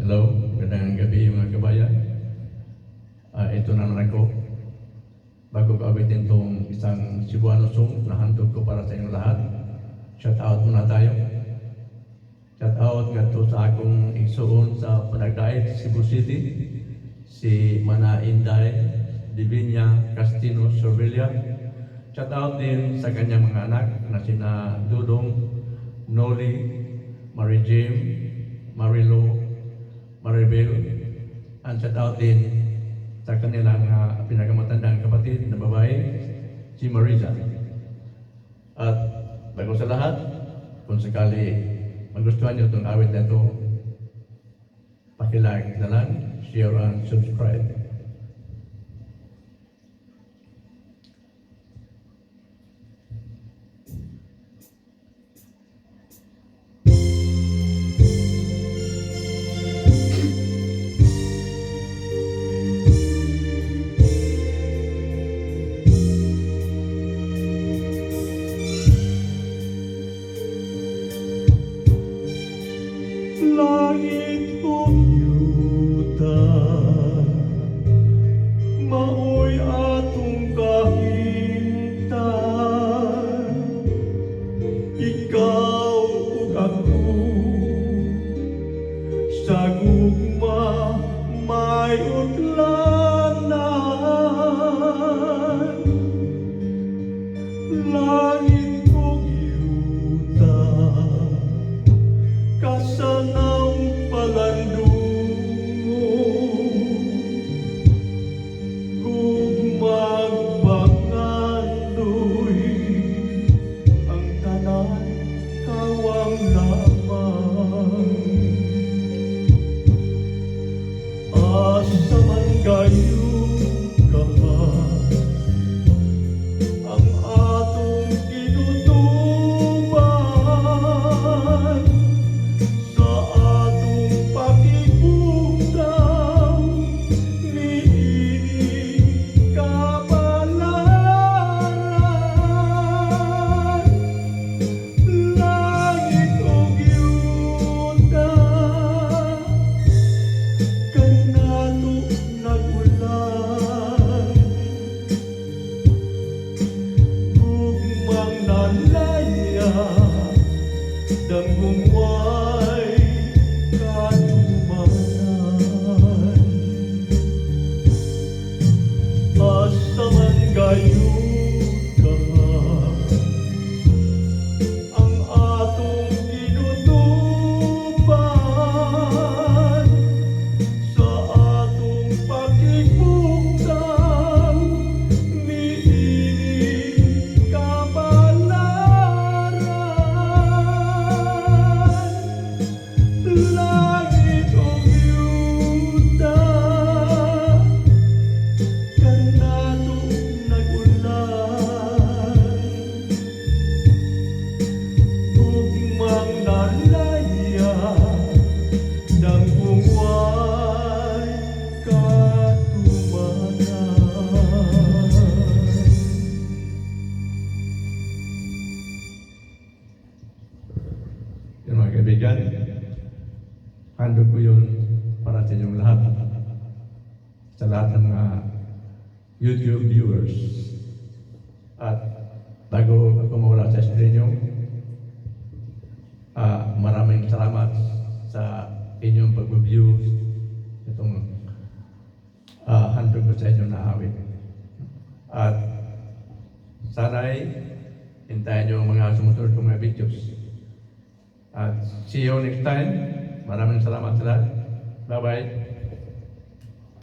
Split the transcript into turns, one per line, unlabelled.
Hello, magandang gabi mga kabayan. Ito naman ako. Bago ko awitin itong isang Cebuano song na handog ko para sa inyong lahat. Shout out muna tayo. Shout out nga to sa akong igsuon sa Panagdait, Cebu City. Si Mana Inday, Divinia Castino Sorvelia. Shout out din sa kanyang mga anak na sina Dudong, Noli, Mary Jane, Marilo, Maribel, and shout out din sa kanilang pinakamatandang kapatid na babae, si Marisa. At bago sa lahat, kung sakali magustuhan niyo itong awit na ito, paki-like na lang, share and subscribe.
Langit kong yuta, maoy atong kahimtan. Ikaw ug ako sa gugma may utlanan. Langit kong yuta, kasanang palandungo, gugmang pangandoy, ang tanan kawang lamang. Asa man kayo ang atong kinutuban, sa atong pakikugnaw, niini kabalaran. Langit ug yuta, kanato nagulan, gugmang nalaya, danggong way katumanan. Asa man kayo ang atong kinutuban, sa atong pakikugnaw, niini kabalaran. Langit ug yuta, kanato nagulan, gugmang nalaya, danggong way katumanan.
Yung mga kaibigan, handog ko yun para sa inyong lahat. Sa lahat ng mga YouTube viewers. At bago ako mawala sa screen nyo, maraming salamat sa inyong pag-view itong handog ko sa inyong naawit. At sana'y hintayin nyo ang mga sumusunod kong mga videos. At see you next time. Maraming salamat sa lahat. Bye-bye.